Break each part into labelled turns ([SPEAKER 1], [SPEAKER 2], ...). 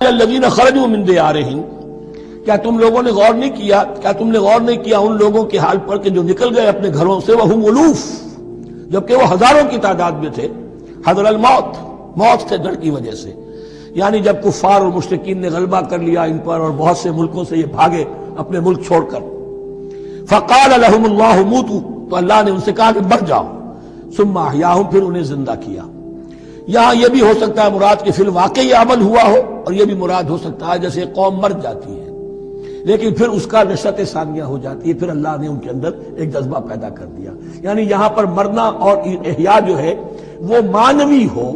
[SPEAKER 1] الذین خرجوا من دیارہم، کیا تم لوگوں نے غور نہیں کیا، کیا تم نے غور نہیں کیا ان لوگوں کے حال پر کہ جو نکل گئے اپنے گھروں سے، وہم الوف، جبکہ وہ ہزاروں کی تعداد میں تھے، حذر الموت، موت سے ڈر کی وجہ سے، یعنی جب کفار اور مشرکین نے غلبہ کر لیا ان پر اور بہت سے ملکوں سے یہ بھاگے اپنے ملک چھوڑ کر، فقال لهم اللہ موتوا، تو اللہ نے ان سے کہا کہ مر جاؤ، ثم احیاہم، پھر انہیں زندہ کیا۔ یہاں یہ بھی ہو سکتا ہے مراد کہ فی الواقع یہ عمل ہوا ہو، اور یہ بھی مراد ہو سکتا ہے جیسے قوم مر جاتی ہے لیکن پھر اس کا نشأت ثانیہ ہو جاتی ہے، پھر اللہ نے ان کے اندر ایک جذبہ پیدا کر دیا۔ یعنی یہاں پر مرنا اور احیاء جو ہے وہ معنوی ہو،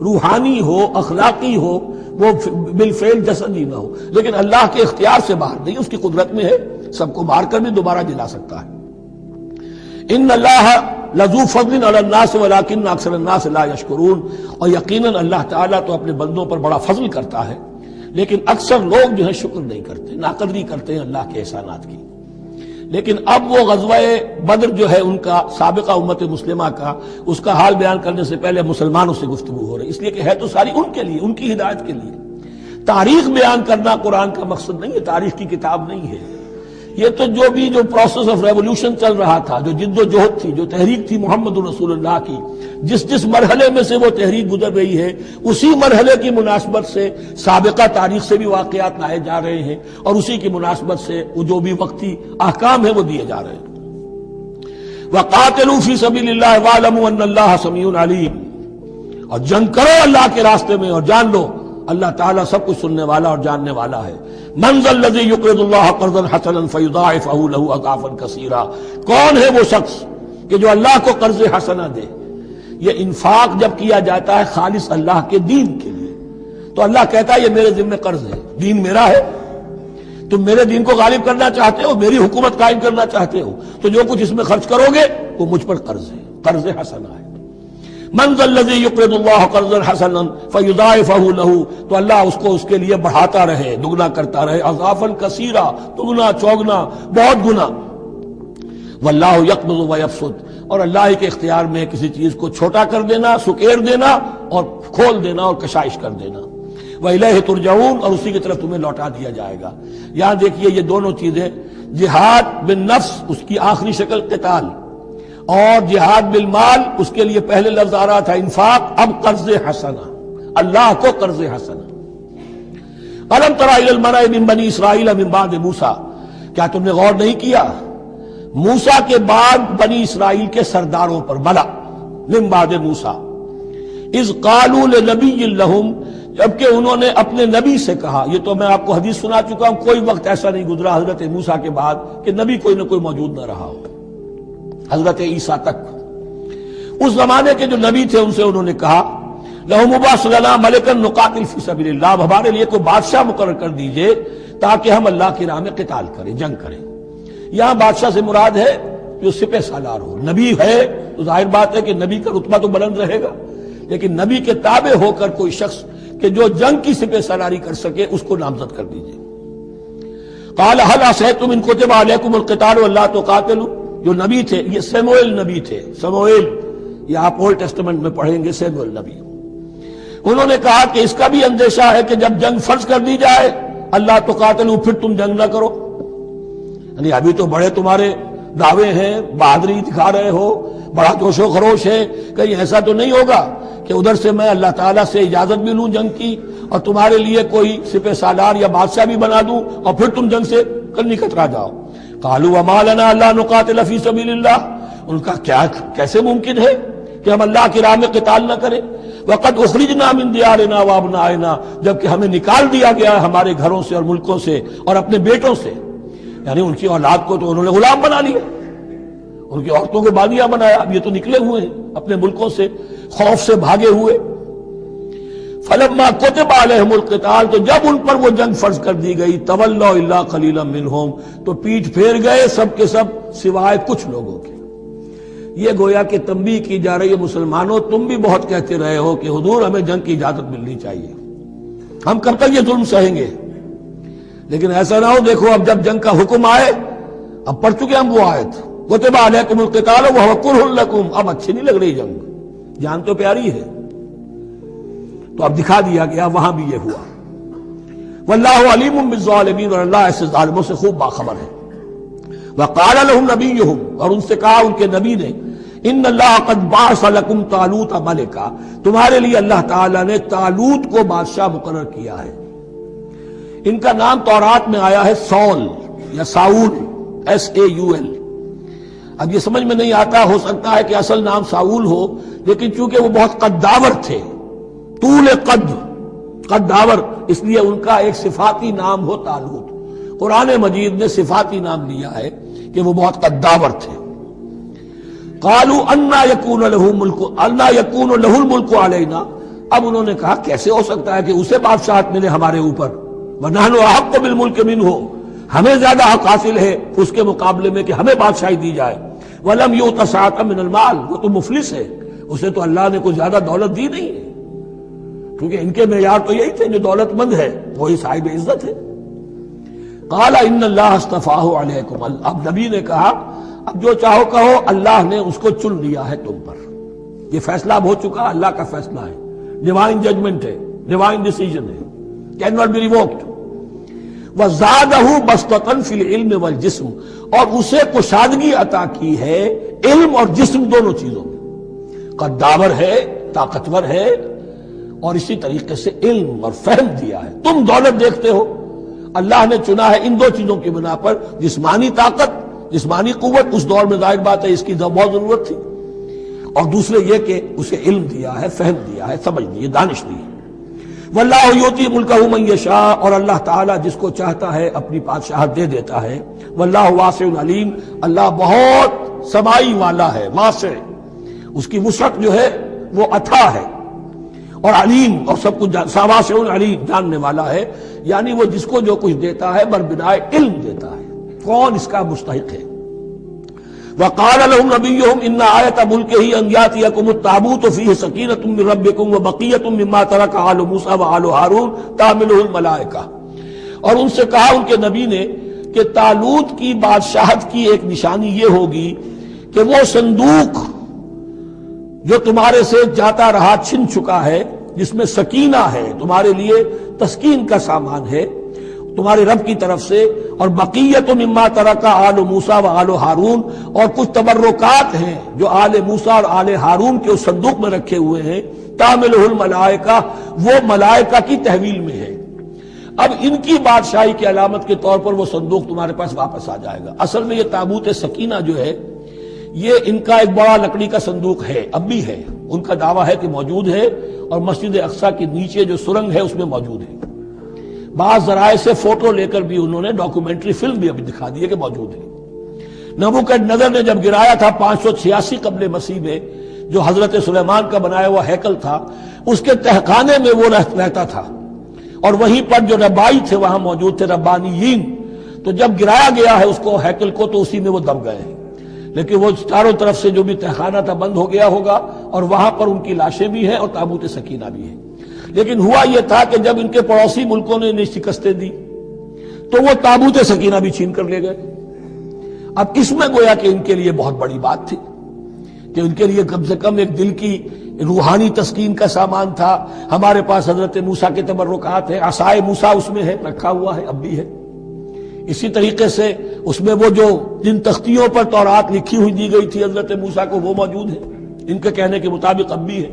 [SPEAKER 1] روحانی ہو، اخلاقی ہو، وہ بالفعل جسدی نہ ہو، لیکن اللہ کے اختیار سے باہر نہیں، اس کی قدرت میں ہے، سب کو مار کر بھی دوبارہ جلا سکتا ہے۔ ان اللہ لذو فضل علی الناس ولکن اکثر الناس لا یشکرون، اور یقیناً اللہ تعالیٰ تو اپنے بندوں پر بڑا فضل کرتا ہے لیکن اکثر لوگ جو ہے شکر نہیں کرتے، ناقدری کرتے ہیں اللہ کے احسانات کی۔ لیکن اب وہ غزوہ بدر جو ہے ان کا سابقہ امت مسلمہ کا، اس کا حال بیان کرنے سے پہلے مسلمانوں سے گفتگو ہو رہی، اس لیے کہ ہے تو ساری ان کے لیے، ان کی ہدایت کے لیے۔ تاریخ بیان کرنا قرآن کا مقصد نہیں ہے، تاریخ کی کتاب نہیں ہے یہ، تو جو پروسیس آف ریولوشن چل رہا تھا، جو جد و جہد تھی، جو تحریک تھی محمد رسول اللہ کی، جس مرحلے میں سے وہ تحریک گزر رہی ہے، اسی مرحلے کی مناسبت سے سابقہ تاریخ سے بھی واقعات لائے جا رہے ہیں، اور اسی کی مناسبت سے وہ جو بھی وقتی احکام ہیں وہ دیے جا رہے ہیں۔ وَقَاتِلُوا فِي سَبِيلِ اللَّهِ وَاعْلَمُوا أَنَّ اللَّهَ سَمِيعٌ عَلِيمٌ، اور جنگ کرو اللہ کے راستے میں اور جان لو اللہ تعالیٰ سب کچھ سننے والا اور جاننے والا ہے۔ من ذا الذی یقرض اللہ قرضا حسنا فیضاعفہ لہ اضعافا کثیرا، کون ہے وہ شخص کہ جو اللہ کو قرض حسنہ دے؟ یہ انفاق جب کیا جاتا ہے خالص اللہ کے دین کے لیے، تو اللہ کہتا ہے یہ میرے ذمہ قرض ہے، دین میرا ہے، تم میرے دین کو غالب کرنا چاہتے ہو، میری حکومت قائم کرنا چاہتے ہو، تو جو کچھ اس میں خرچ کرو گے وہ مجھ پر قرض ہے، قرض حسنہ ہے۔ من ذا الذی یقرض اللہ قرضا حسنا فیضاعفہ لہ، تو اللہ اس کو اس کے لیے بڑھاتا رہے، دگنا کرتا رہے، اضعافا کثیرا، دگنا چوگنا، بہت گنا۔ واللہ یقبض ویبسط، اور اللہ ہی کے اختیار میں کسی چیز کو چھوٹا کر دینا، سکیر دینا، اور کھول دینا اور کشائش کر دینا۔ وإلیہ ترجعون، اور اسی کی طرف تمہیں لوٹا دیا جائے گا۔ یہاں دیکھیے یہ دونوں چیزیں، جہاد بالنفس اس کی آخری شکل قتال، اور جہاد بالمال اس کے لیے پہلے لفظ آ رہا تھا انفاق، اب قرض حسنہ، اللہ کو قرض حسنہ۔ الم تر الی الملأ من بنی اسرائیل من بعد موسیٰ، کیا تم نے غور نہیں کیا موسیٰ کے بعد بنی اسرائیل کے سرداروں پر، ملا من بعد موسیٰ، اذ قالوا لنبی لہم، جبکہ انہوں نے اپنے نبی سے کہا، یہ تو میں آپ کو حدیث سنا چکا ہوں، کوئی وقت ایسا نہیں گزرا حضرت موسیٰ کے بعد کہ نبی کوئی نہ کوئی موجود نہ رہا ہو، حضرت عیسیٰ تک۔ اس زمانے کے جو نبی تھے ان سے انہوں نے کہا لَهُمْ مُبَعَثْ لَنَا مَلِكًا نُقَاتِلْ فِي سَبِيلِ اللَّهِ، اب ہمارے لیے کوئی بادشاہ مقرر کر دیجئے تاکہ ہم اللہ کی راہ میں قتال کریں، جنگ کریں۔ یہاں بادشاہ سے مراد ہے جو سپہ سالار ہو، نبی ہے تو ظاہر بات ہے کہ نبی کا رتبہ تو بلند رہے گا، لیکن نبی کے تابع ہو کر کوئی شخص کہ جو جنگ کی سپہ سالاری کر سکے اس کو نامزد کر دیجئے۔ قَالَ هَلْ عَصَيْتُمْ إِن كُتِبَ عَلَيْكُمُ الْقِتَالُ أَلَّا تُقَاتِلُوا، جو نبی تھے یہ سموئیل نبی تھے، سموئیل، یہ آپ اولڈ ٹیسٹمنٹ میں پڑھیں گے، سموئیل نبی، انہوں نے کہا کہ اس کا بھی اندیشہ ہے کہ جب جنگ فرض کر دی جائے اللہ تو قاتلو، پھر تم جنگ نہ کرو، یعنی ابھی تو بڑے تمہارے دعوے ہیں، بہادری دکھا رہے ہو، بڑا جوش و خروش ہے، کہیں ایسا تو نہیں ہوگا کہ ادھر سے میں اللہ تعالیٰ سے اجازت بھی لوں جنگ کی اور تمہارے لیے کوئی سپہ سالار یا بادشاہ بھی بنا دوں اور پھر تم جنگ سے کرنی کترا جاؤ۔ قالوا وما لنا الا نقاتل فی سبیل اللہ، ان کا کیسے ممکن ہے کہ ہم اللہ کی راہ میں قتال نہ کریں؟ وقد اخرجنا من دیارنا وابنائنا، جبکہ ہمیں نکال دیا گیا ہے ہمارے گھروں سے اور ملکوں سے اور اپنے بیٹوں سے، یعنی ان کی اولاد کو تو انہوں نے غلام بنا لیا، ان کی عورتوں کو بانیہ بنایا، اب یہ تو نکلے ہوئے ہیں اپنے ملکوں سے خوف سے بھاگے ہوئے۔ فلما كتب علیہم القتال، تو جب ان پر وہ جنگ فرض کر دی گئی، تولوا الا قلیلا منہم، تو پیٹھ پھیر گئے سب کے سب سوائے کچھ لوگوں کے۔ یہ گویا کہ تنبیہ کی جا رہی ہے، مسلمانوں تم بھی بہت کہتے رہے ہو کہ حضور ہمیں جنگ کی اجازت ملنی چاہیے، ہم کب تک یہ ظلم سہیں گے، لیکن ایسا نہ ہو، دیکھو اب جب جنگ کا حکم آئے، اب پڑھ چکے ہم وہ آیت کتب علیکم القتال وہو کرہ لکم، اب اچھی نہیں لگ رہی جنگ، جان تو پیاری ہے، تو اب دکھا دیا گیا وہاں بھی یہ ہوا۔ واللہ علیم بالظالمین، اور اللہ ایسے ظالموں سے خوب باخبر ہے۔ وقال لهم نبیہم، اور ان سے کہا ان کے نبی نے، ان اللہ قد بعث لکم طالوت ملکا، تمہارے لیے اللہ تعالیٰ نے طالوت کو بادشاہ مقرر کیا ہے۔ ان کا نام تورات میں آیا ہے سول یا ساؤل، SAUL۔ اب یہ سمجھ میں نہیں آتا، ہو سکتا ہے کہ اصل نام ساؤل ہو، لیکن چونکہ وہ بہت قداور تھے، طول قداور، اس لیے ان کا ایک صفاتی نام ہو طالوت۔ قرآن مجید نے صفاتی نام لیا ہے کہ وہ بہت قداور تھے۔ قالوا انا یکون له الملک علینا، اب انہوں نے کہا کیسے ہو سکتا ہے کہ اسے بادشاہت ملے ہمارے اوپر، ونحن احق بالملک منہ، ہمیں زیادہ حق حاصل ہے اس کے مقابلے میں کہ ہمیں بادشاہی دی جائے۔ ولم یؤت سعۃ من المال، وہ تو مفلس ہے، اسے تو اللہ نے کوئی زیادہ دولت دی نہیں ہے، کیونکہ ان کے معیار تو یہی تھے، جو دولت مند ہے وہی صاحب عزت ہے۔ قال ان اللہ اصطفاہ علیکم، اب نبی نے کہا اب جو چاہو کہو، اللہ نے اس کو چن لیا ہے تم پر، یہ فیصلہ اب ہو چکا، اللہ کا فیصلہ ہے، ڈیوائن ججمنٹ ہے، ڈیوائن ڈیسیژن ہے، کین ناٹ بی ریووکڈ۔ وزادہ بسطۃ فی العلم والجسم، اور اسے کشادگی عطا کی ہے علم اور جسم دونوں چیزوں میں، قداور ہے، طاقتور ہے، اور اسی طریقے سے علم اور فہم دیا ہے۔ تم دولت دیکھتے ہو، اللہ نے چنا ہے ان دو چیزوں کی بنا پر، جسمانی طاقت، جسمانی قوت، اس دور میں ظاہر بات ہے اس کی بہت ضرورت تھی، اور دوسرے یہ کہ اسے علم دیا ہے، فہم دیا ہے، سمجھ دی ہے، دانش دی ہے۔ واللہ یؤتی ملکہ من یشاء، اور اللہ تعالیٰ جس کو چاہتا ہے اپنی بادشاہت دے دیتا ہے۔ واللہ واسع علیم، اللہ بہت سمائی والا ہے، واسع، اس کی وسعت جو ہے وہ اتھا ہے، اور علیم، اور سب کچھ واسع علیم، جاننے والا ہے، یعنی وہ جس کو جو کچھ دیتا ہے بربنائے علم دیتا ہے، کون اس کا مستحق ہے۔ وقال لهم نبيهم ان آیۃ ملکہ ان یاتیکم التابوت فیہ سکینۃ من ربکم وبقیۃ مما ترک آل موسیٰ وآل ہارون تحملہ الملائکہ، اور ان سے کہا ان کے نبی نے کہ طالوت کی بادشاہت کی ایک نشانی یہ ہوگی کہ وہ صندوق جو تمہارے سے جاتا رہا چھن چکا ہے، جس میں سکینہ ہے، تمہارے لیے تسکین کا سامان ہے تمہارے رب کی طرف سے، اور بقیت مما ترک آل موسیٰ و آل ہارون، اور کچھ تبرکات ہیں جو آل موسیٰ اور آل ہارون کے اس صندوق میں رکھے ہوئے ہیں، تحملہ الملائکہ، وہ ملائکہ کی تحویل میں ہے۔ اب ان کی بادشاہی کی علامت کے طور پر وہ صندوق تمہارے پاس واپس آ جائے گا۔ اصل میں یہ تابوت سکینہ جو ہے، یہ ان کا ایک بڑا لکڑی کا صندوق ہے، اب بھی ہے، ان کا دعویٰ ہے کہ موجود ہے، اور مسجد اقصیٰ کے نیچے جو سرنگ ہے اس میں موجود ہے۔ بعض ذرائع سے فوٹو لے کر بھی انہوں نے ڈاکومنٹری فلم بھی ابھی دکھا دی ہے کہ موجود ہے۔ نبوکدنضر نے جب گرایا تھا 586 قبل مسیح میں، جو حضرت سلیمان کا بنایا ہوا ہیکل تھا، اس کے تہخانے میں وہ رہتا تھا، اور وہیں پر جو ربائی تھے وہاں موجود تھے، ربانیین، تو جب گرایا گیا ہے اس کو، ہیکل کو، تو اسی میں وہ دب گئے ہیں، لیکن وہ چاروں طرف سے جو بھی تہخانہ تھا بند ہو گیا ہوگا، اور وہاں پر ان کی لاشیں بھی ہیں اور تابوت سکینہ بھی ہے۔ لیکن ہوا یہ تھا کہ جب ان کے پڑوسی ملکوں نے انہیں شکستیں دی تو وہ تابوت سکینہ بھی چھین کر لے گئے۔ اب اس میں گویا کہ ان کے لیے بہت بڑی بات تھی کہ ان کے لیے کم سے کم ایک دل کی روحانی تسکین کا سامان تھا۔ ہمارے پاس حضرت موسیٰ کے تبرکات ہیں، عصائے موسیٰ اس میں ہے، رکھا ہوا ہے، اب بھی ہے۔ اسی طریقے سے اس میں وہ جو جن تختیوں پر تورات لکھی ہوئی دی گئی تھی حضرت موسیٰ کو، وہ موجود ہے، ان کے کہنے کے مطابق اب بھی ہے۔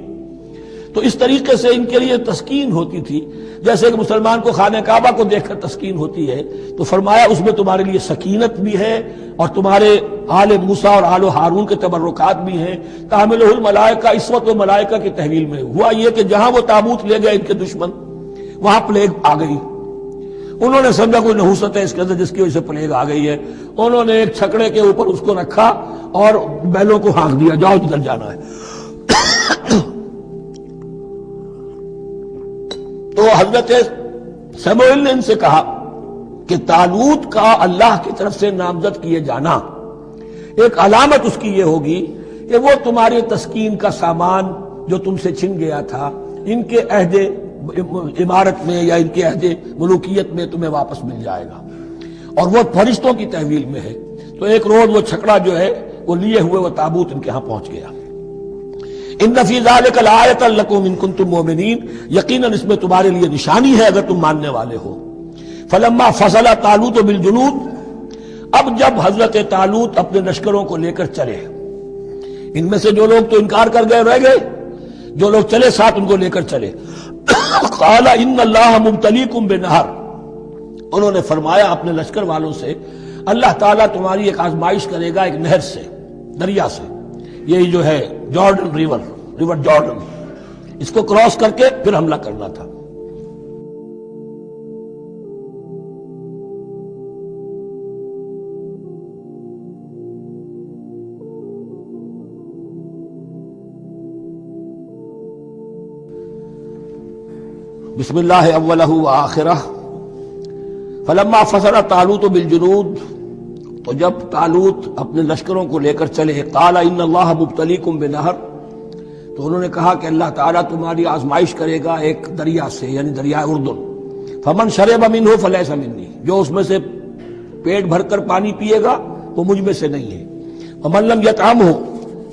[SPEAKER 1] تو اس طریقے سے ان کے لیے تسکین ہوتی تھی، جیسے کہ مسلمان کو خانہ کعبہ کو دیکھ کر تسکین ہوتی ہے، تو فرمایا اس میں تمہارے لیے سکینت بھی ہے، اور تمہارے آل موسیٰ اور آل ہارون کے تبرکات بھی ہیں۔ تحملہ الملائکہ، اس وقت وہ ملائکہ کی تحویل میں ہوا یہ کہ جہاں وہ تابوت لے گئے ان کے دشمن، وہاں پلیگ آ گئی۔ انہوں نے سمجھا کوئی نحوست ہے اس کے اندر جس کی وجہ سے پلیگ آ گئی ہے، انہوں نے ایک چھکڑے کے اوپر اس کو رکھا اور بیلوں کو ہانک دیا، جاؤ جدھر جانا ہے۔ تو حضرت سموئیل نے ان سے کہا کہ طالوت کا اللہ کی طرف سے نامزد کیے جانا ایک علامت اس کی یہ ہوگی کہ وہ تمہاری تسکین کا سامان جو تم سے چھن گیا تھا، ان کے عہد عمارت میں یا ان کے عہد ملوکیت میں تمہیں واپس مل جائے گا، اور وہ فرشتوں کی تحویل میں ہے۔ تو ایک روز وہ چھکڑا جو ہے وہ لیے ہوئے وہ تابوت ان کے ہاں پہنچ گیا۔ ان فی ذلک لآیۃ لکم ان کنتم مؤمنین، یقیناً اس میں تمہارے لیے نشانی ہے اگر تم ماننے والے ہو۔ فلما فصل طالوت بالجنود، اب جب حضرت طالوت اپنے لشکروں کو لے کر چلے، ان میں سے جو لوگ تو انکار کر گئے رہ گئے، جو لوگ چلے ساتھ ان کو لے کر چلے. قال ان اللہ مبتلیکم بنہر، انہوں نے فرمایا اپنے لشکر والوں سے اللہ تعالیٰ تمہاری ایک آزمائش کرے گا ایک نہر سے، دریا سے، یہی جو ہے جارڈن ریور جارڈن، اس کو کراس کر کے پھر حملہ کرنا تھا. بسم اللہ اولہ وآخرہ. فلما فصل طالوت بالجنود، تو جب طالوت اپنے لشکروں کو لے کر چلے، قال ان اللہ مبتلیکم بنہر، تو انہوں نے کہا کہ اللہ تعالیٰ تمہاری آزمائش کرے گا ایک دریا سے، یعنی دریائے اردن. فمن شرب منہ فلیس منی، جو اس میں سے پیٹ بھر کر پانی پیے گا وہ مجھ میں سے نہیں ہے. ومن لم یطعمہ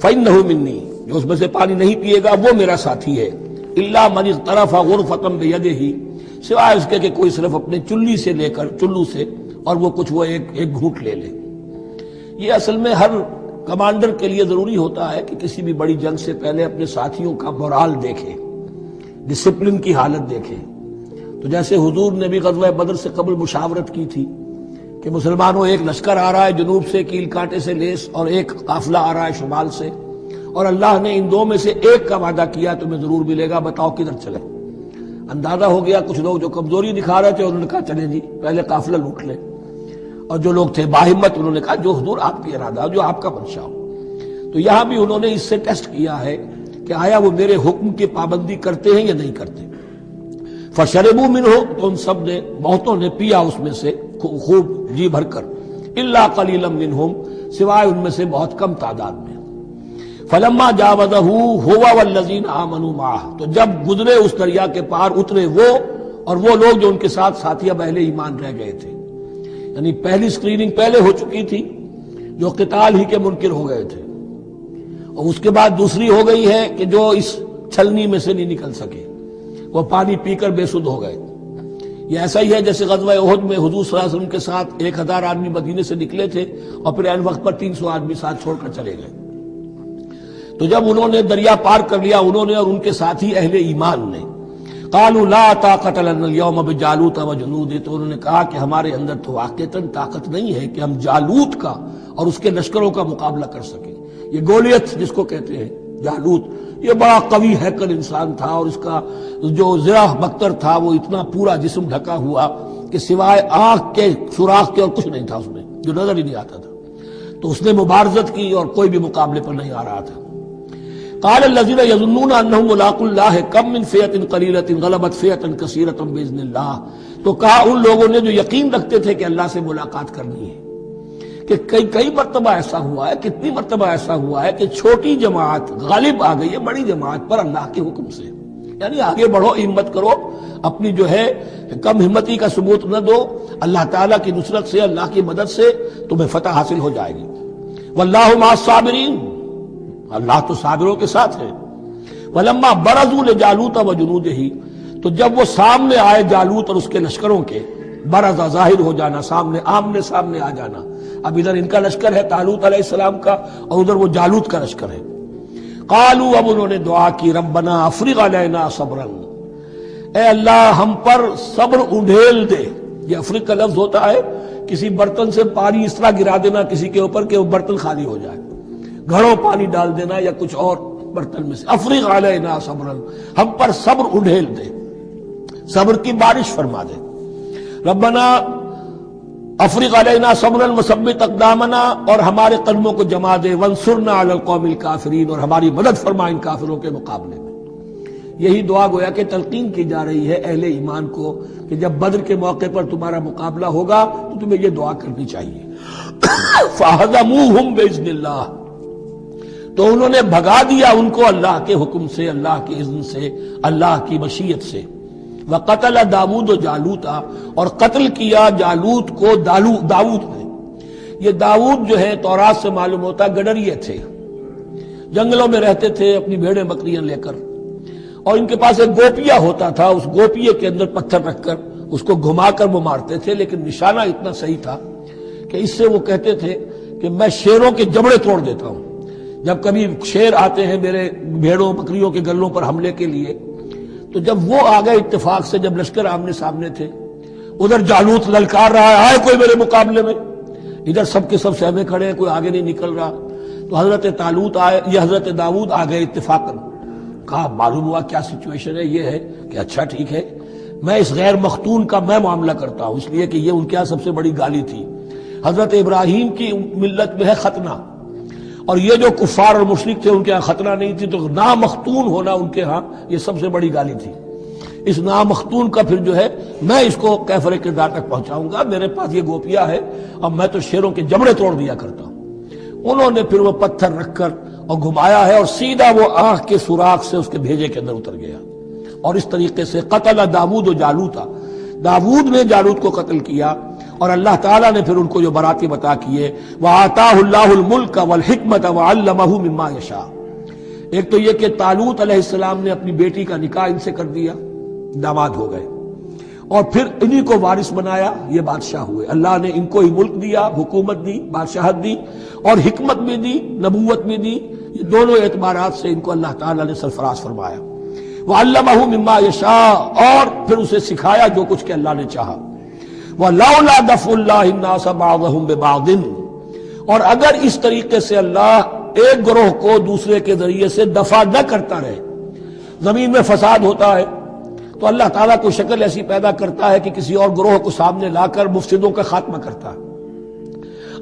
[SPEAKER 1] فانہ منی، جو اس میں سے پانی نہیں پیے گا وہ میرا ساتھی ہے. الا من اغترف غرفۃ بیدہ، سوائے اس کے کہ کوئی صرف اپنے چلو سے اور وہ کچھ وہ ایک گھونٹ لے لے. یہ اصل میں ہر کمانڈر کے لیے ضروری ہوتا ہے کہ کسی بھی بڑی جنگ سے پہلے اپنے ساتھیوں کا مورال دیکھے، ڈسپلن کی حالت دیکھے. تو جیسے حضور نے بھی غزوہ بدر سے قبل مشاورت کی تھی کہ مسلمانوں ایک لشکر آ رہا ہے جنوب سے کیل کانٹے سے لیس، اور ایک قافلہ آ رہا ہے شمال سے، اور اللہ نے ان دو میں سے ایک کا وعدہ کیا تمہیں ضرور ملے گا، بتاؤ کدھر چلے. اندازہ ہو گیا کچھ لوگ جو کمزوری دکھا رہے تھے انہوں نے کہا چلیں جی پہلے قافلہ لوٹ لیں، اور جو لوگ تھے باہمت انہوں نے کہا جو حضور آپ کی ارادہ، جو آپ کا منشا ہو. تو یہاں بھی انہوں نے اس سے ٹیسٹ کیا ہے کہ آیا وہ میرے حکم کی پابندی کرتے ہیں یا نہیں کرتے. فشربوا منہ، تو ان سب نے، بہتوں نے پیا اس میں سے خوب جی بھر کر. الا قلیلا منہم، سوائے ان میں سے بہت کم تعداد میں. فلما جاوزہ هو والذین آمنوا معہ، تو جب گزرے اس دریا کے پار، اترے وہ اور وہ لوگ جو ان کے ساتھ ساتھیہ اہل ایمان رہ گئے تھے. یعنی پہلی سکریننگ پہلے ہو چکی تھی، جو قتال ہی کے منکر ہو گئے تھے، اور اس کے بعد دوسری ہو گئی ہے کہ جو اس چھلنی میں سے نہیں نکل سکے، وہ پانی پی کر بے سدھ ہو گئے. یہ ایسا ہی ہے جیسے غزوہ احد میں حضور صلی اللہ علیہ وسلم کے ساتھ 1000 آدمی مدینے سے نکلے تھے اور پھر عین وقت پر 300 آدمی ساتھ چھوڑ کر چلے گئے. تو جب انہوں نے دریا پار کر لیا، انہوں نے اور ان کے ساتھی اہل ایمان نے، قالوا لا طاقت لنا اليوم بجالوت وجنودہ، تو انہوں نے کہا کہ ہمارے اندر تو واقعتاً طاقت نہیں ہے کہ ہم جالوت کا اور اس کے لشکروں کا مقابلہ کر سکیں. یہ گولیت جس کو کہتے ہیں جالوت، یہ بڑا قوی ہیکل انسان تھا، اور اس کا جو زرہ بختر تھا وہ اتنا پورا جسم ڈھکا ہوا کہ سوائے آنکھ کے سوراخ کے اور کچھ نہیں تھا اس میں، جو نظر ہی نہیں آتا تھا. تو اس نے مبارزت کی اور کوئی بھی مقابلے پر نہیں آ رہا تھا. قال الذين يظنون انهم ملاقو الله كم من فئة قليلة غلبت فئة كثيرة باذن الله، تو کہا ان لوگوں نے جو یقین رکھتے تھے کہ اللہ سے ملاقات کرنی ہے، کہ کئی مرتبہ ایسا ہوا ہے، کتنی مرتبہ ایسا ہوا ہے کہ چھوٹی جماعت غالب آ گئی ہے بڑی جماعت پر اللہ کے حکم سے. یعنی آگے بڑھو، ہمت کرو، اپنی جو ہے کم ہمتی کا ثبوت نہ دو، اللہ تعالیٰ کی نصرت سے، اللہ کی مدد سے تمہیں فتح حاصل ہو جائے گی. واللہ مع الصابرین، اللہ تو صابروں کے ساتھ ہے. ولما برزوا لجالوت وجنودہ، تو جب وہ سامنے آئے جالوت اور اس کے لشکروں کے، برزا ظاہر ہو جانا، سامنے آمنے سامنے آ جانا. اب ادھر ان کا لشکر ہے طالوت علیہ السلام کا، اور ادھر وہ جالوت کا لشکر ہے. قالوا، اب انہوں نے دعا کی، ربنا افرغ علینا صبرا، اے اللہ ہم پر صبر اڈھیل دے. یہ افرغ کا لفظ ہوتا ہے کسی برتن سے پانی اس طرح گرا دینا کسی کے اوپر کہ وہ برتن خالی ہو جائے، گھڑوں پانی ڈال دینا یا کچھ اور برتن میں سے. افرغ علینا صبرا، ہم پر صبر اڈھیل دے، صبر کی بارش فرما دے. ربنا افرغ علینا صبرا وثبت اقدامنا، اور ہمارے قدموں کو جما دے، وانصرنا علی القوم الکافرین، اور ہماری مدد فرما ان کافروں کے مقابلے میں. یہی دعا گویا کہ تلقین کی جا رہی ہے اہل ایمان کو کہ جب بدر کے موقع پر تمہارا مقابلہ ہوگا تو تمہیں یہ دعا کرنی چاہیے. فہزموہم باذن اللہ، تو انہوں نے بھگا دیا ان کو اللہ کے حکم سے، اللہ کے اذن سے، اللہ کی مشیت سے. وقتل داؤد جالوت، اور قتل کیا جالوت کو داؤد نے. یہ داؤد جو ہے تورات سے معلوم ہوتا گڈریے تھے، جنگلوں میں رہتے تھے اپنی بھیڑیں بکریاں لے کر، اور ان کے پاس ایک گوپیا ہوتا تھا، اس گوپیے کے اندر پتھر رکھ کر اس کو گھما کر وہ مارتے تھے، لیکن نشانہ اتنا صحیح تھا کہ اس سے وہ کہتے تھے کہ میں شیروں کے جبڑے توڑ دیتا ہوں۔ جب کبھی شیر آتے ہیں میرے بھیڑوں بکریوں کے گلوں پر حملے کے لیے، تو جب وہ آ گئے اتفاق سے، جب لشکر آمنے سامنے تھے، ادھر جالوت للکار رہا ہے آئے کوئی میرے مقابلے میں، ادھر سب کے سب سہمے کھڑے ہیں، کوئی آگے نہیں نکل رہا، تو حضرت طالوت آئے، یہ حضرت داؤد آ گئے اتفاقاً، کہا معلوم ہوا کیا سچویشن ہے، یہ ہے کہ اچھا ٹھیک ہے، میں اس غیر مختون کا میں معاملہ کرتا ہوں، اس لیے کہ یہ ان کے یہاں سب سے بڑی گالی تھی۔ حضرت ابراہیم کی ملت میں ہے ختنہ، اور یہ جو کفار اور مشرک تھے ان کے ہاں ختنہ نہیں تھی، تو نامختون ہونا ان کے ہاں یہ سب سے بڑی گالی تھی۔ اس نامختون کا پھر جو ہے میں اس کو کیفر کردار تک پہنچاؤں گا، میرے پاس یہ گوپیا ہے اور میں تو شیروں کے جبڑے توڑ دیا کرتا ہوں۔ انہوں نے پھر وہ پتھر رکھ کر اور گھمایا ہے، اور سیدھا وہ آنکھ کے سوراخ سے اس کے بھیجے کے اندر اتر گیا، اور اس طریقے سے قتل داؤد و جالوتا، داؤد نے جالوت کو قتل کیا، اور اللہ تعالیٰ نے پھر ان کو جو براتی بتا کیے، وَآتَاهُ اللَّهُ الْمُلْكَ وَالْحِكْمَةَ وَعَلَّمَهُ مِمَّا يَشَاءُ۔ ایک تو یہ کہ طالوت علیہ السلام نے اپنی بیٹی کا نکاح ان سے کر دیا، داماد ہو گئے، اور پھر انہی کو وارث بنایا، یہ بادشاہ ہوئے۔ اللہ نے ان کو ہی ملک دیا، حکومت دی، بادشاہت دی، اور حکمت بھی دی، نبوت بھی دی، یہ دونوں اعتبارات سے ان کو اللہ تعالیٰ نے سرفراز فرمایا۔ وَعَلَّمَهُ مِمَّا يَشَاءُ، اور پھر اسے سکھایا جو کچھ کہ اللہ نے چاہا۔ وَلَوْلَا دَفْعُ اللَّهِ النَّاسَ بَعْضَهُمْ بِبَعْضٍ، اور اگر اس طریقے سے اللہ ایک گروہ کو دوسرے کے ذریعے سے دفع نہ کرتا رہے، زمین میں فساد ہوتا ہے تو اللہ تعالیٰ کو شکل ایسی پیدا کرتا ہے کہ کسی اور گروہ کو سامنے لا کر مفسدوں کا خاتمہ کرتا ہے۔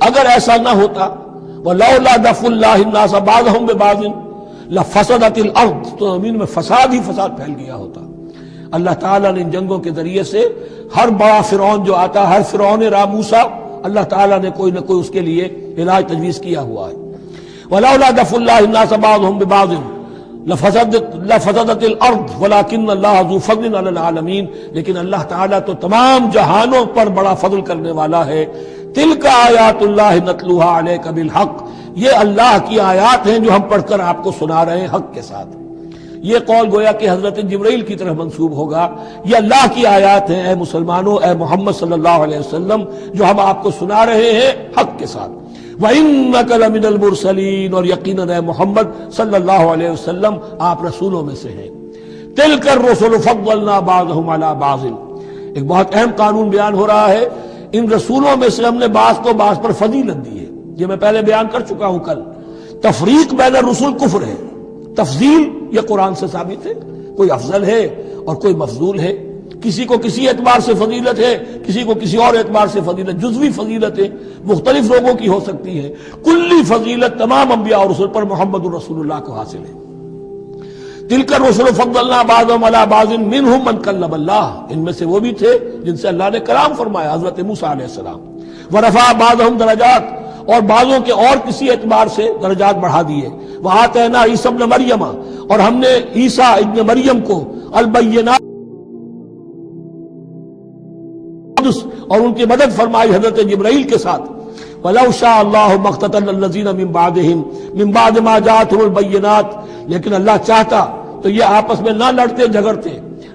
[SPEAKER 1] اگر ایسا نہ ہوتا، وَلَوْلَا دَفْعُ اللَّهِ النَّاسَ بَعْضَهُمْ بِبَعْضٍ لَفَسَدَتِ الْأَرْضُ، تو زمین میں فساد ہی فساد پھیل گیا ہوتا۔ اللہ تعالیٰ نے ان جنگوں کے ذریعے سے ہر بڑا فرعون جو آتا، ہر فرعون موسیٰ، اللہ تعالیٰ نے کوئی نہ کوئی اس کے لیے علاج تجویز کیا ہوا ہے۔ وَلَوْلَا دَفْعُ اللَّهِ النَّاسَ بَعْضَهُمْ بِبَعْضٍ لَفَسَدَتِ الْأَرْضُ وَلَكِنَّ اللَّهَ ذُو فَضْلٍ عَلَى الْعَالَمِينَ، لیکن اللہ تعالیٰ تو تمام جہانوں پر بڑا فضل کرنے والا ہے۔ تِلْكَ آیاتُ اللَّهِ نَتْلُوهَا عَلَيْكَ بِالْحَقِّ، یہ اللہ کی آیات ہیں جو ہم پڑھ کر آپ کو سنا رہے ہیں حق کے ساتھ۔ یہ قول گویا کہ حضرت جبرائیل کی طرف منسوب ہوگا، یہ اللہ کی آیات ہیں اے مسلمانوں، اے محمد صلی اللہ علیہ وسلم، جو ہم آپ کو سنا رہے ہیں حق کے ساتھ۔ وَإِنَّكَ لَمِنَ الْمُرْسَلِينَ، اور یقیناً اے محمد صلی اللہ علیہ وسلم آپ رسولوں میں سے ہیں۔ تِلْكَ الرُّسُلُ فَضَّلْنَا بَعْضَهُمْ عَلَى بَعْضٍ، ایک بہت اہم قانون بیان ہو رہا ہے، ان رسولوں میں سے ہم نے بعض کو بعض پر فضیلت دی ہے۔ یہ میں پہلے بیان کر چکا ہوں کل، تفریق بین الرسل کفر ہے، تفضیل یہ قرآن سے ثابت ہے، کوئی افضل ہے اور کوئی مفضول ہے، کسی کو کسی اعتبار سے فضیلت ہے، کسی کو کسی اور اعتبار سے فضیلت، جزوی فضیلت ہے مختلف لوگوں کی ہو سکتی ہے، کلی فضیلت تمام انبیاء اور رسول پر محمد رسول اللہ کو حاصل ہے۔ تِلْكَ الرُّسُلُ فَضَّلْنَا بَعْضَهُمْ عَلَى بَعْضٍ مِّنْهُمْ مَنْ كَلَّمَ اللَّهُ، ان میں سے وہ بھی تھے جن سے اللہ نے کلام فرمایا، حضرت موسیٰ علیہ السلام۔ وَرَفَعَ بَعْضَهُمْ دَرَجَاتٍ، اور بعضوں کے اور کسی اعتبار سے درجات بڑھا دیے۔ وَآتَيْنَا عِیسَیٰ ابْنَ مَرْیَمَ، اور ہم نے عیسیٰ ابن مریم کو البینات اور ان کی مدد فرمائی حضرت جبرائیل کے ساتھ۔ وَلَوْ شَاءَ اللَّهُ مَا اقْتَتَلَ الَّذِينَ مِن بَعْدِهِمْ مِن بَعْدِ مَا جَاءَتْهُمُ الْبَيِّنَاتُ، لیکن اللہ چاہتا تو یہ آپس میں نہ لڑتے جھگڑتے،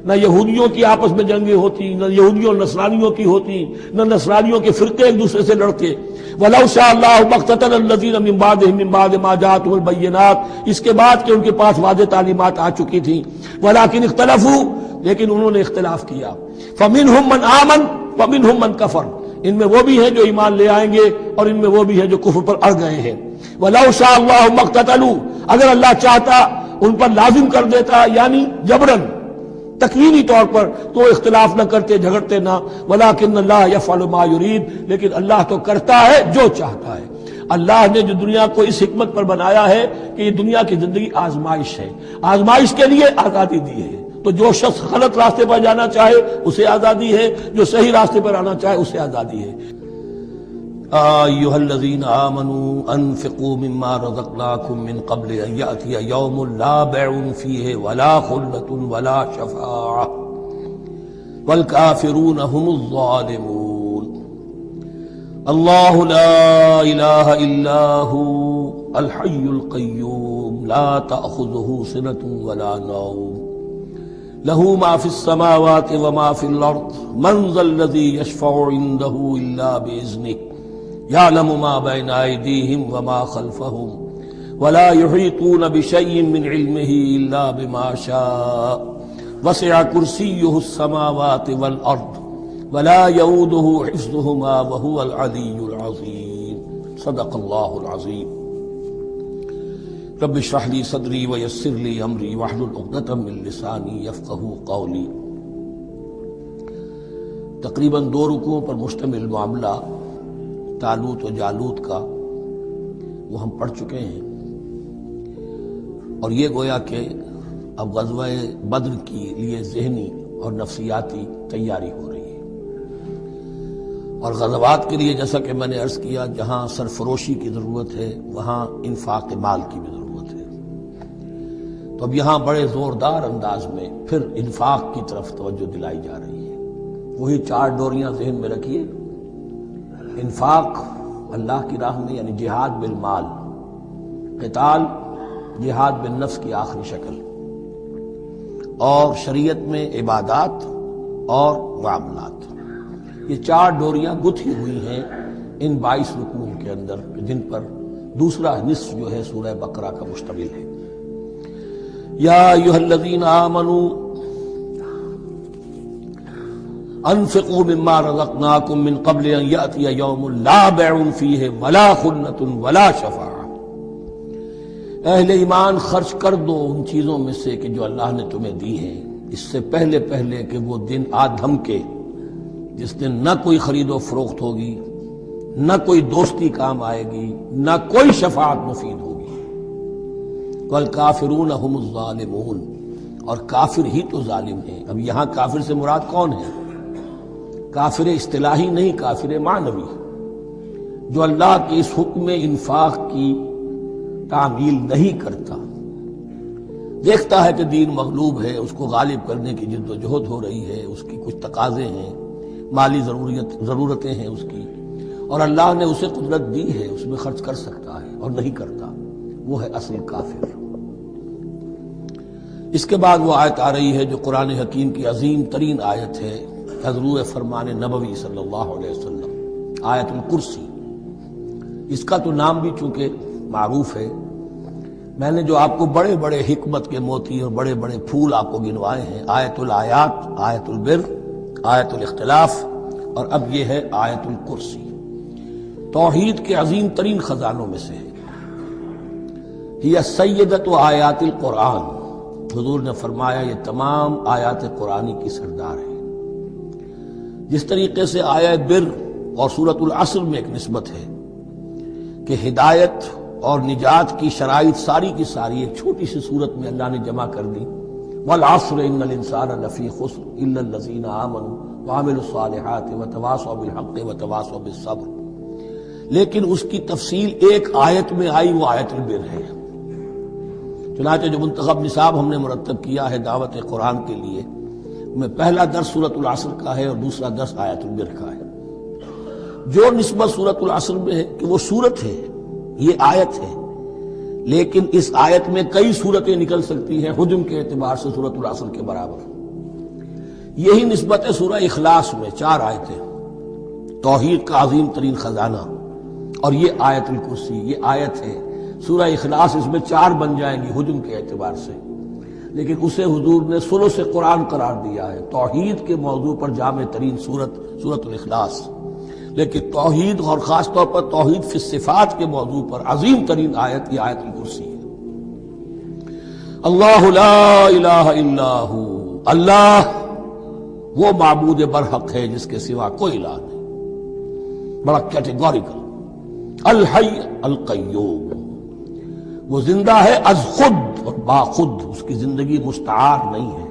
[SPEAKER 1] نہ یہودیوں کی آپس میں جنگیں ہوتی، نہ یہودیوں اور نصرانیوں کی ہوتی، نہ نصرانیوں کے فرقے ایک دوسرے سے لڑتے۔ وَلَوْ شَاءَ اللَّهُ مَا اقْتَتَلَ الَّذِينَ مِن بَعْدِهِمْ مِن بَعْدِ مَا جَاءَتْهُمُ الْبَيِّنَاتُ، اس کے بعد کہ ان کے پاس واضح تعلیمات آ چکی تھیں۔ وَلَٰكِنِ اخْتَلَفُوا، لیکن انہوں نے اختلاف کیا۔ فَمِنْهُم مَّنْ آمَنَ وَمِنْهُم مَّنْ كَفَرَ، ان میں وہ بھی ہیں جو ایمان لے آئیں گے اور ان میں وہ بھی ہیں جو کفر پر اڑ گئے ہیں۔ وَلَوْ شَاءَ اللَّهُ مَا اقْتَتَلُوا، اگر اللہ چاہتا ان پر لازم کر دیتا، یعنی جبرن تکوینی طور پر، تو اختلاف نہ کرتے، جھگڑتے نہ۔ وَلَٰكِنَّ اللَّهَ يَفْعَلُ مَا يُرِيدُ، لیکن اللہ تو کرتا ہے جو چاہتا ہے۔ اللہ نے جو دنیا کو اس حکمت پر بنایا ہے کہ یہ دنیا کی زندگی آزمائش ہے، آزمائش کے لیے آزادی دی ہے، تو جو شخص غلط راستے پر جانا چاہے اسے آزادی ہے، جو صحیح راستے پر آنا چاہے اسے آزادی ہے۔ ایھا الذین آمنوا انفقوا مما رزقناکم من قبل ان یأتی یوم لا بیع فیہ ولا خلۃ ولا شفاعۃ والکافرون هم الظالمون۔ اللہ لا الہ الا ھو الحی القیوم لا تأخذہ سنۃ ولا نوم لہ ما فی السماوات وما فی الارض من ذا الذی یشفع عنده الا باذنہ یعلم ما بین ایدیہم وما خلفہم ولا یحیطون بشیء من علمہ الا بما شاء وسع کرسیہ السماوات والارض ولا یؤودہ حفظہما وہو العلی العظیم۔ صدق اللہ العظیم۔ رب اشرح لي صدری ویسر لي امری واحلل عقدۃ من لسانی یفقہوا قولی۔ تقریباً 2 رکوعوں پر مشتمل معاملہ طالوت و جالوت کا وہ ہم پڑھ چکے ہیں، اور یہ گویا کہ اب غزوہ بدر کے لیے ذہنی اور نفسیاتی تیاری ہو رہی ہے، اور غزوات کے لیے جیسا کہ میں نے عرض کیا جہاں سرفروشی کی ضرورت ہے وہاں انفاق مال کی بھی ضرورت ہے۔ تو اب یہاں بڑے زوردار انداز میں پھر انفاق کی طرف توجہ دلائی جا رہی ہے۔ وہی 4 ڈوریاں ذہن میں رکھیے، انفاق اللہ کی راہ میں یعنی جہاد بالمال، قتال جہاد بالنفس کی آخری شکل، اور شریعت میں عبادات اور معاملات، یہ 4 ڈوریاں گتھی ہوئی ہیں ان 22 رکوعوں کے اندر، جن پر دوسرا نصف جو ہے سورہ بقرہ کا مشتمل ہے۔ یا ایھا الذین آمنوا انفقوا مما رزقناکم من قبل ان یأتی یوم لا بیع فیہ ولا خلۃ ولا شفاعۃ۔ اہل ایمان خرچ کر دو ان چیزوں میں سے کہ جو اللہ نے تمہیں دی ہیں، اس سے پہلے کہ وہ دن آ دھمکے جس دن نہ کوئی خرید و فروخت ہوگی، نہ کوئی دوستی کام آئے گی، نہ کوئی شفاعت مفید ہوگی۔ والکافرون هم الظالمون، اور کافر ہی تو ظالم ہیں۔ اب یہاں کافر سے مراد کون ہے؟ کافر اصطلاحی نہیں، کافر معنوی، جو اللہ کے اس حکم انفاق کی تعمیل نہیں کرتا، دیکھتا ہے کہ دین مغلوب ہے، اس کو غالب کرنے کی جد و جہد ہو رہی ہے، اس کی کچھ تقاضے ہیں، مالی ضرورتیں ہیں اس کی، اور اللہ نے اسے قدرت دی ہے، اس میں خرچ کر سکتا ہے اور نہیں کرتا، وہ ہے اصل کافر۔ اس کے بعد وہ آیت آ رہی ہے جو قرآن حکیم کی عظیم ترین آیت ہے، حضور فرمان نبوی صلی اللہ علیہ وسلم، آیت الکرسی۔ اس کا تو نام بھی چونکہ معروف ہے، میں نے جو آپ کو بڑے بڑے حکمت کے موتی اور بڑے بڑے پھول آپ کو گنوائے ہیں، آیت الآیات، آیت البر، آیت الاختلاف، اور اب یہ ہے آیت الکرسی، توحید کے عظیم ترین خزانوں میں سے ہے۔ ہی سیدۃ آیات القرآن، حضور نے فرمایا یہ تمام آیات قرآنی کی سردار ہے۔ جس طریقے سے آیہ بر اور سورۃ العصر میں ایک نسبت ہے کہ ہدایت اور نجات کی شرائط ساری کی ساری ایک چھوٹی سی صورت میں اللہ نے جمع کر دی، والعصر ان الانسان لفی خسر الا الذین آمنوا وعملوا الصالحات وتواصوا بالحق وتواصوا بالصبر، لیکن اس کی تفصیل ایک آیت میں آئی، وہ آیت البر ہے۔ چنانچہ جو منتخب نصاب ہم نے مرتب کیا ہے دعوت قرآن کے لیے، میں پہلا درس سورۃ العصر کا ہے اور دوسرا درس آیت البر کا ہے۔ جو نسبت سورۃ العصر میں ہے کہ وہ سورت ہے، یہ آیت ہے، لیکن اس آیت میں کئی سورتیں نکل سکتی ہیں حجم کے اعتبار سے سورۃ العصر کے برابر۔ یہی نسبت ہے سورہ اخلاص میں، 4 آیتیں، توحید کا عظیم ترین خزانہ، اور یہ آیت الکرسی، یہ آیت ہے سورہ اخلاص، اس میں 4 بن جائیں گی حجم کے اعتبار سے، لیکن اسے حضور نے ثلث قرآن قرار دیا ہے۔ توحید کے موضوع پر جامع ترین سورۃ الاخلاص، لیکن توحید اور خاص طور پر توحید فی الصفات کے موضوع پر عظیم ترین آیت یہ آیت الکرسی ہے۔ اللہ لا الہ الا ہو، اللہ وہ معبود برحق ہے جس کے سوا کوئی الہ نہیں، بڑا کیٹیگوریکل۔ الحی القیوم، وہ زندہ ہے از خود اور باخود، اس کی زندگی مستعار نہیں ہے۔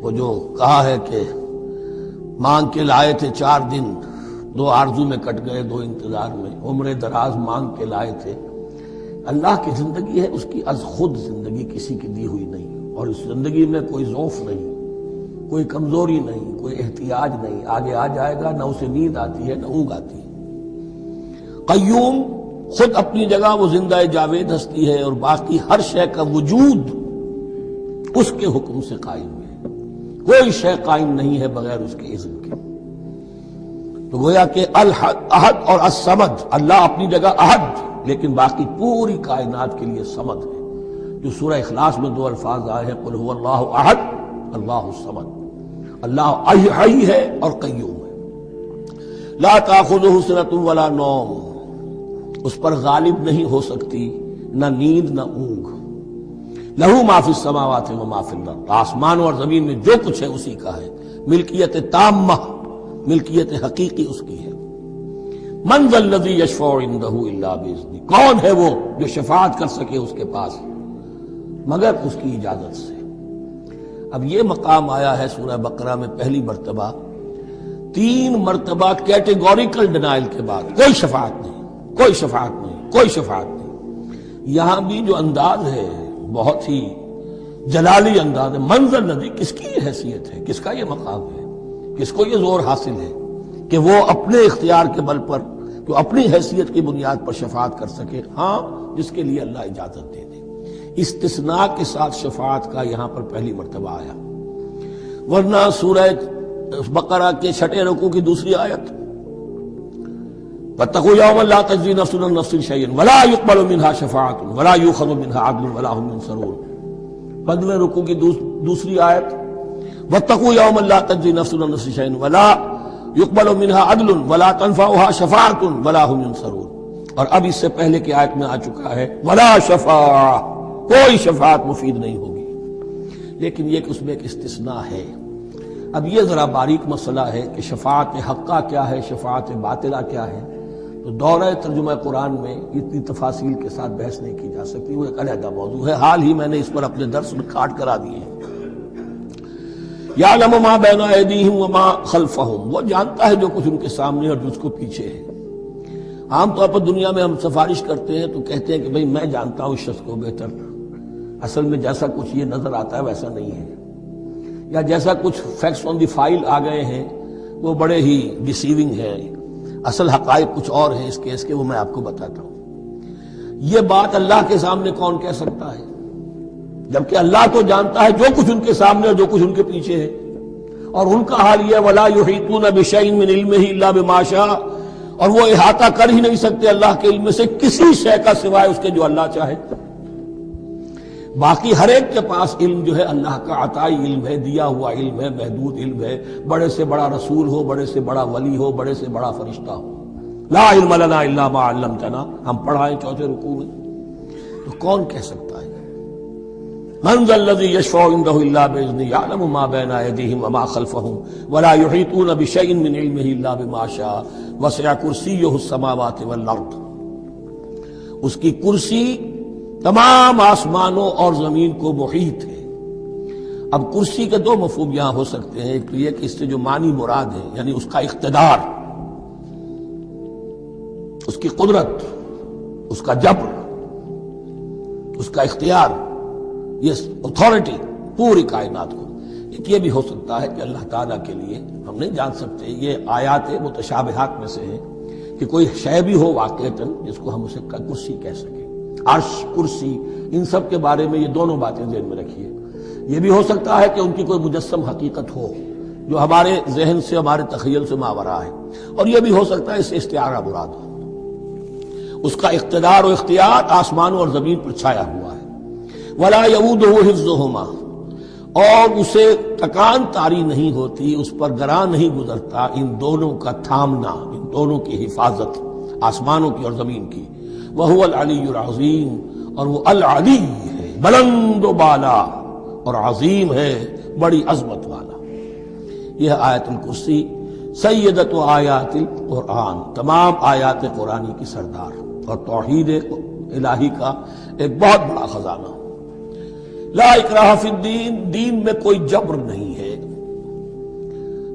[SPEAKER 1] وہ جو کہا ہے کہ مانگ کے لائے تھے 4 دن، 2 آرزو میں کٹ گئے، 2 انتظار میں، عمر دراز مانگ کے لائے تھے، اللہ کی زندگی ہے، اس کی از خود زندگی کسی کی دی ہوئی نہیں، اور اس زندگی میں کوئی ضعف نہیں، کوئی کمزوری نہیں، کوئی احتیاج نہیں، آگے آ جائے گا، نہ اسے نیند آتی ہے نہ اونگ آتی ہے۔ قیوم، خود اپنی جگہ وہ زندہ جاوید ہستی ہے، اور باقی ہر شے کا وجود اس کے حکم سے قائم ہے، کوئی شے قائم نہیں ہے بغیر اس کے اذن کے۔ تو گویا کہ احد اور الصمد، اللہ اپنی جگہ احد لیکن باقی پوری کائنات کے لیے صمد ہے۔ جو سورہ اخلاص میں 2 الفاظ آئے ہیں، قل هو اللہ احد اللہ الصمد، اللہ حی ہے اور قیوم ہے۔ لا تاخذہ سنۃ ولا نوم، اس پر غالب نہیں ہو سکتی نہ نیند نہ اونگ۔ لہو ما فی السماوات و ما فی الارض، آسمانوں اور زمین میں جو کچھ ہے اسی کا ہے، ملکیت تامہ، ملکیت حقیقی اس کی ہے۔ من ذا الذی یشفع عندہ الا باذنہ، کون ہے وہ جو شفاعت کر سکے اس کے پاس مگر اس کی اجازت سے۔ اب یہ مقام آیا ہے سورہ بقرہ میں پہلی مرتبہ، 3 مرتبہ کیٹیگوریکل ڈینائل کے بعد، کوئی شفاعت نہیں، کوئی شفاعت نہیں، کوئی شفاعت نہیں۔ یہاں بھی جو انداز ہے بہت ہی جلالی انداز ہے۔ منظر ندی، کس کی یہ حیثیت ہے، کس کا یہ مقام ہے، کس کو یہ زور حاصل ہے کہ وہ اپنے اختیار کے بل پر، جو اپنی حیثیت کی بنیاد پر شفاعت کر سکے؟ ہاں، جس کے لیے اللہ اجازت دے دے۔ استثناء کے ساتھ شفاعت کا یہاں پر پہلی مرتبہ آیا، ورنہ سورہ بقرہ کے 6 رکوع کی دوسری آیت، واتقوا یوما لا تجزی نفس عن نفس شیئا ولا یقبل منها شفاعۃ ولا یؤخذ منها عدل ولا هم ينصرون۔ 15 رکوع کی دوسری آیت، واتقوا یوما لا تجزی نفس عن نفس شیئا ولا یقبل منها عدل ولا تنفعها شفاعۃ ولا هم ينصرون۔ اور اب اس سے پہلے کی آیت میں آ چکا ہے ولا شفاعہ، کوئی شفاعت مفید نہیں ہوگی۔ لیکن یہ کہ اس میں ایک استثناء ہے۔ اب یہ ذرا باریک مسئلہ ہے کہ شفاعت حقہ کیا ہے، شفاعت باطلہ کیا ہے، تو دورہ ترجمہ قرآن میں اتنی تفاصیل کے ساتھ بحث نہیں کی جا سکتی، وہ ایک علیحدہ موضوع ہے۔ حال ہی میں نے اس پر اپنے درس میں کاٹ کرا دیے ہیں۔ یعلم ما بین ایدیہم وما خلفہم، وہ جانتا ہے جو کچھ ان کے سامنے اور جو اس کو پیچھے ہے۔ عام طور پر دنیا میں ہم سفارش کرتے ہیں تو کہتے ہیں کہ بھئی میں جانتا ہوں اس شخص کو بہتر، اصل میں جیسا کچھ یہ نظر آتا ہے ویسا نہیں ہے، یا جیسا کچھ فیکٹس آن دی فائل آ گئے ہیں وہ بڑے ہی ڈیسیونگ ہیں، اصل حقائق کچھ اور ہیں اس کیس کے، وہ میں آپ کو بتاتا ہوں۔ یہ بات اللہ کے سامنے کون کہہ سکتا ہے، جبکہ اللہ تو جانتا ہے جو کچھ ان کے سامنے اور جو کچھ ان کے پیچھے ہے، اور ان کا حال یہ ولا یحیطون بشیء من علمہ الا بما شاء، اور وہ احاطہ کر ہی نہیں سکتے اللہ کے علم سے کسی شے کا سوائے اس کے جو اللہ چاہے۔ باقی ہر ایک کے پاس علم جو ہے اللہ کا عطائی علم ہے، دیا ہوا علم ہے، محدود علم ہے، بڑے سے بڑا رسول ہو، بڑے سے بڑا ولی ہو، بڑے سے بڑا فرشتہ ہو۔ لا علم لنا الا ما علمتنا، ہم پڑھائیں 4 رکوع میں، تو کون کہہ سکتا ہے؟ من ذا الذی یشفع عندہ الا باذنہ یعلم ما بین ایدیہم وما خلفہم ولا یحیطون بشیء من علمہ الا بما شاء وسع کرسیہ السماوات والارض، اس کی کرسی تمام آسمانوں اور زمین کو محیط ہے۔ اب کرسی کے 2 مفہوم یہاں ہو سکتے ہیں، ایک تو یہ کہ اس سے جو معنی مراد ہے یعنی اس کا اقتدار، اس کی قدرت، اس کا جبر، اس کا اختیار، یہ اتھارٹی پوری کائنات کو۔ ایک یہ بھی ہو سکتا ہے کہ اللہ تعالیٰ کے لیے ہم نہیں جان سکتے، یہ آیات متشابہات میں سے ہیں کہ کوئی شے بھی ہو واقعتاً جس کو ہم اسے کرسی کہہ سکیں، عرش، کرسی، ان سب کے بارے میں یہ دونوں باتیں ذہن میں رکھیے۔ یہ بھی ہو سکتا ہے کہ ان کی کوئی مجسم حقیقت ہو جو ہمارے ذہن سے، ہمارے تخیل سے ماورا ہے، اور یہ بھی ہو سکتا ہے اس سے استعارہ مراد ہو۔ اس کا اقتدار و اختیار آسمانوں اور زمین پر چھایا ہوا ہے۔ ولا یؤودہ حفظہما، اور اسے تکان طاری نہیں ہوتی، اس پر گراں نہیں گزرتا ان دونوں کا تھامنا، ان دونوں کی حفاظت، آسمانوں کی اور زمین کی۔ وہو العلی العظیم، اور وہ العلی ہے، بلند و بالا، اور عظیم ہے، بڑی عظمت والا۔ یہ آیت الکرسی سیدۃ آیات القرآن، تمام آیات قرآنی کی سردار، اور توحید الہی کا ایک بہت بڑا خزانہ۔ لا اکراہ فی الدین، دین میں کوئی جبر نہیں ہے،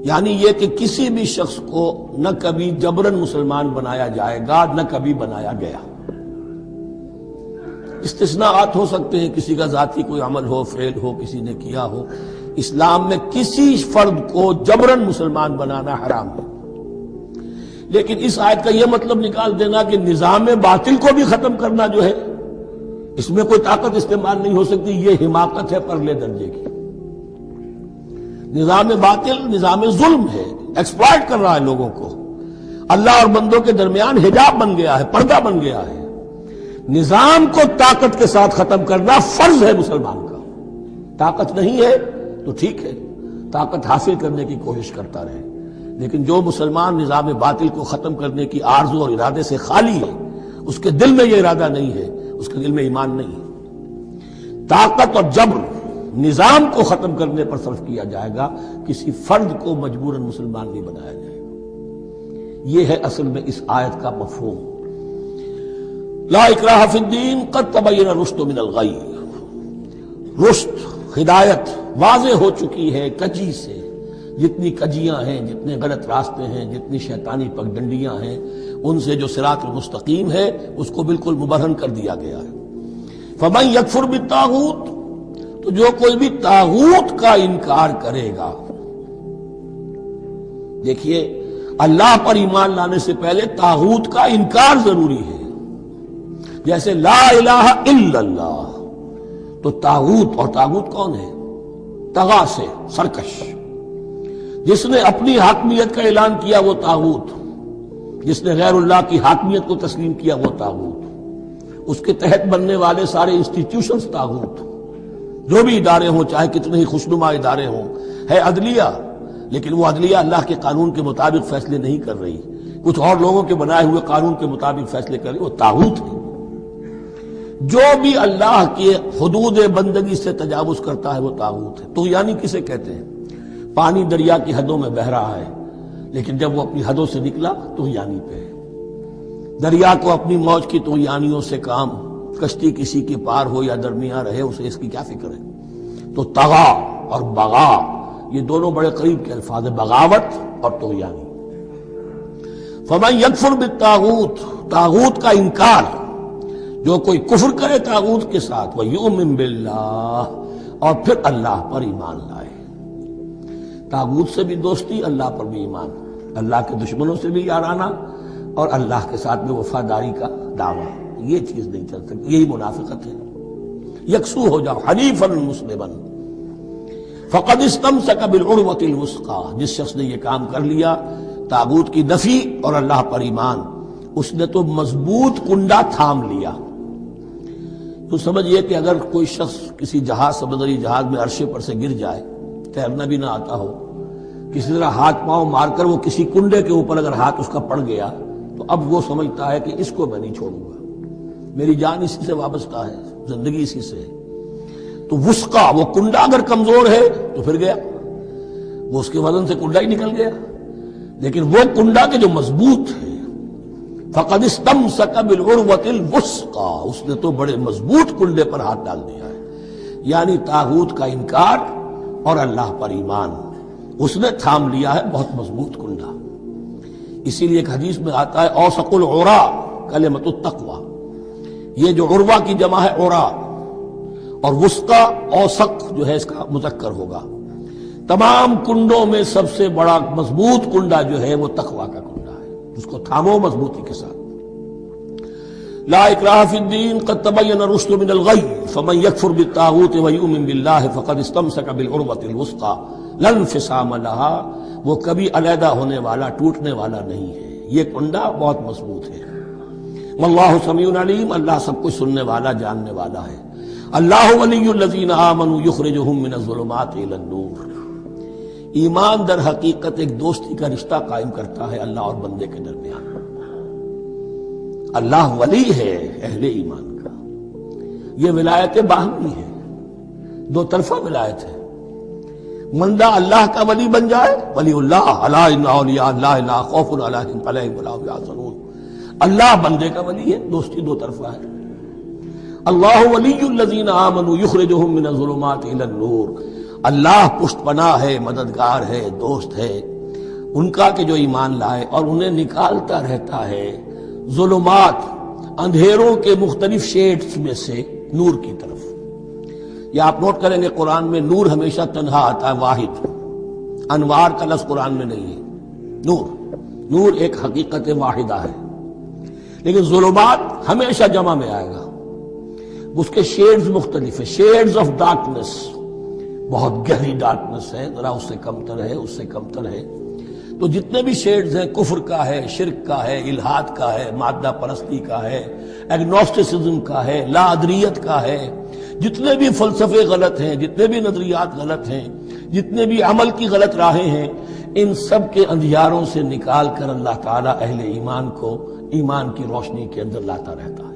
[SPEAKER 1] یعنی یہ کہ کسی بھی شخص کو نہ کبھی جبراً مسلمان بنایا جائے گا، نہ کبھی بنایا گیا۔ استثناءات ہو سکتے ہیں، کسی کا ذاتی کوئی عمل ہو، فعل ہو، کسی نے کیا ہو۔ اسلام میں کسی فرد کو جبراً مسلمان بنانا حرام ہے، لیکن اس آیت کا یہ مطلب نکال دینا کہ نظام باطل کو بھی ختم کرنا جو ہے اس میں کوئی طاقت استعمال نہیں ہو سکتی، یہ حماقت ہے پرلے درجے کی۔ نظام باطل نظام ظلم ہے، ایکسپلائٹ کر رہا ہے لوگوں کو، اللہ اور بندوں کے درمیان حجاب بن گیا ہے، پردہ بن گیا ہے۔ نظام کو طاقت کے ساتھ ختم کرنا فرض ہے مسلمان کا۔ طاقت نہیں ہے تو ٹھیک ہے، طاقت حاصل کرنے کی کوشش کرتا رہے، لیکن جو مسلمان نظام باطل کو ختم کرنے کی آرزو اور ارادے سے خالی ہے، اس کے دل میں یہ ارادہ نہیں ہے، اس کے دل میں ایمان نہیں ہے۔ طاقت اور جبر نظام کو ختم کرنے پر صرف کیا جائے گا، کسی فرد کو مجبوراً مسلمان نہیں بنایا جائے گا۔ یہ ہے اصل میں اس آیت کا مفہوم۔ لا اکراہ فی الدین قد تبین الرشد من الغی، رشد ہدایت واضح ہو چکی ہے کجی سے، جتنی کجیاں ہیں، جتنے غلط راستے ہیں، جتنی شیطانی پگڈنڈیاں ہیں، ان سے جو صراط المستقیم ہے اس کو بالکل مبرہن کر دیا گیا ہے۔ فمن یکفر بالطاغوت، تو جو کوئی بھی طاغوت کا انکار کرے گا، دیکھیے اللہ پر ایمان لانے سے پہلے طاغوت کا انکار ضروری ہے۔ جیسے لا الہ الا اللہ، تو طاغوت، اور طاغوت کون ہے؟ طغا سے سرکش، جس نے اپنی حاکمیت کا اعلان کیا وہ طاغوت، جس نے غیر اللہ کی حاکمیت کو تسلیم کیا وہ طاغوت، اس کے تحت بننے والے سارے انسٹیٹیوشنز طاغوت، جو بھی ادارے ہوں، چاہے کتنے ہی خوشنما ادارے ہوں۔ ہے عدلیہ، لیکن وہ عدلیہ اللہ کے قانون کے مطابق فیصلے نہیں کر رہی، کچھ اور لوگوں کے بنائے ہوئے قانون کے مطابق فیصلے کر رہی، وہ طاغوت ہے۔ جو بھی اللہ کے حدود بندگی سے تجاوز کرتا ہے وہ طاغوت ہے۔ طغیانی کسے کہتے ہیں؟ پانی دریا کی حدوں میں بہہ رہا ہے، لیکن جب وہ اپنی حدوں سے نکلا طغیانی پہ ہے۔ دریا کو اپنی موج کی طغیانیوں سے کام، کشتی کسی کے پار ہو یا درمیان رہے اسے اس کی کیا فکر ہے؟ تو طغا اور بغا یہ دونوں بڑے قریب کے الفاظ ہیں، بغاوت اور طغیانی۔ فمن یکفر بالطاغوت، طاغوت کا انکار، جو کوئی کفر کرے طاغوت کے ساتھ، وَيُؤْمِن بِاللَّهِ، اور پھر اللہ پر ایمان لائے۔ طاغوت سے بھی دوستی، اللہ پر بھی ایمان، اللہ کے دشمنوں سے بھی یارانہ، اور اللہ کے ساتھ بھی وفاداری کا دعویٰ، یہ چیز نہیں چل سکتی، یہی منافقت ہے۔ یکسو ہو جاؤ، حنیفا مسلما، فقد استمسک بالعروۃ الوثقی، جس شخص نے یہ کام کر لیا، طاغوت کی نفی اور اللہ پر ایمان، اس نے تو مضبوط کنڈا تھام لیا۔ تو سمجھئے کہ اگر کوئی شخص کسی جہاز، سمندری جہاز میں عرشے پر سے گر جائے، تیرنا بھی نہ آتا ہو، کسی طرح ہاتھ پاؤں مار کر وہ کسی کنڈے کے اوپر اگر ہاتھ اس کا پڑ گیا، تو اب وہ سمجھتا ہے کہ اس کو میں نہیں چھوڑوں گا، میری جان اسی سے وابستہ ہے، زندگی اسی سے ہے۔ تو وثقہ، وہ کنڈا اگر کمزور ہے تو پھر گیا، وہ اس کے وزن سے کنڈا ہی نکل گیا، لیکن وہ کنڈا کے جو مضبوط ہے، فقد استمسک بالعروۃ الوثقی، اس نے تو بڑے مضبوط کنڈے پر ہاتھ ڈال دیا ہے، یعنی طاغوت کا انکار اور اللہ پر ایمان، اس نے تھام لیا ہے بہت مضبوط کنڈا۔ اسی لیے ایک حدیث میں آتا ہے اوثق العرا کلمۃ التقوی، یہ جو عروا کی جمع ہے عرا، اور وثقی اوثق جو ہے اس کا مذکر ہوگا۔ تمام کنڈوں میں سب سے بڑا مضبوط کنڈا جو ہے وہ تقوی کا کنڈا ہے، اس کو تھامو مضبوطی کے ساتھ۔ لا اکراہ فی الدین قد تبین الرشد من الغی فمن یکفر بالطاغوت ویؤمن باللہ فقد استمسک بالعروۃ الوثقی لا انفصام لها، وہ کبھی علیحدہ ہونے والا، ٹوٹنے والا نہیں ہے، یہ کنڈا بہت مضبوط ہے۔ واللہ سمیع علیم، اللہ سب کچھ سننے والا، جاننے والا ہے۔ اللہ ولی الذین آمنوا یخرجہم من الظلمات الی النور، ایمان در حقیقت ایک دوستی کا رشتہ قائم کرتا ہے اللہ اور بندے کے درمیان۔ اللہ ولی ہے اہل ایمان کا، یہ ولایت باہمی ہے، دو طرفہ ولایت ہے۔ بندہ اللہ کا ولی بن جائے، ولی اللہ، الا ان اولیاء اللہ لا خوف علیہم ولا هم يحزنون، اللہ بندے کا ولی ہے، دوستی دو طرفہ ہے۔ اللہ ولی الذین آمنوا یخرجہم من الظلمات الی النور، اللہ پشت پناہ ہے، مددگار ہے، دوست ہے ان کا کہ جو ایمان لائے، اور انہیں نکالتا رہتا ہے ظلمات، اندھیروں کے مختلف شیڈز میں سے نور کی طرف۔ یہ آپ نوٹ کریں گے قرآن میں نور ہمیشہ تنہا آتا ہے، واحد، انوار کا لفظ قرآن میں نہیں ہے۔ نور ایک حقیقت واحدہ ہے، لیکن ظلمات ہمیشہ جمع میں آئے گا۔ اس کے شیڈز مختلف ہیں، شیڈز آف ڈارکنس، بہت گہری ڈارکنس ہے، ذرا اس سے کمتر ہے، اس سے کمتر ہے۔ تو جتنے بھی شیڈز ہیں، کفر کا ہے، شرک کا ہے، الحاد کا ہے، مادہ پرستی کا ہے، ایگنوسٹسزم کا ہے، لا ادریت کا ہے، جتنے بھی فلسفے غلط ہیں، جتنے بھی نظریات غلط ہیں، جتنے بھی عمل کی غلط راہیں ہیں، ان سب کے اندھیاروں سے نکال کر اللہ تعالیٰ اہل ایمان کو ایمان کی روشنی کے اندر لاتا رہتا ہے۔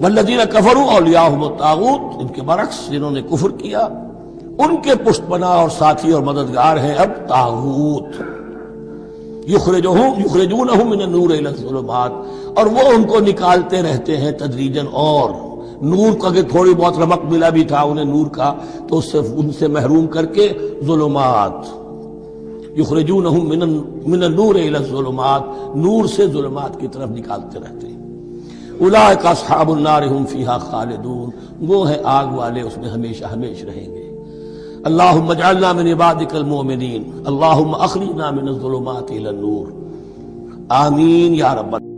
[SPEAKER 1] والذین کفروا اولیاءہم الطاغوت، ان کے برعکس جنہوں نے کفر کیا ان کے پشت پناہ اور ساتھی اور مددگار ہیں اب طاغوت، یخرجونہم من النور الی الظلمات، اور وہ ان کو نکالتے رہتے ہیں تدریجاً، اور نور کا کہ تھوڑی بہت رمق ملا بھی تھا انہیں نور کا تو اس سے ان سے محروم کر کے ظلمات، یخرجونہم من النور الی الظلمات، نور سے ظلمات کی طرف نکالتے رہتے ہیں۔ اولئک اصحاب النار هم فیہا خالدون، وہ ہیں آگ والے، اس میں ہمیشہ ہمیش رہیں گے۔ اللہم اجعلنا من عبادک المؤمنین، اللہم اخرجنا من الظلمات الی النور، آمین یا رب۔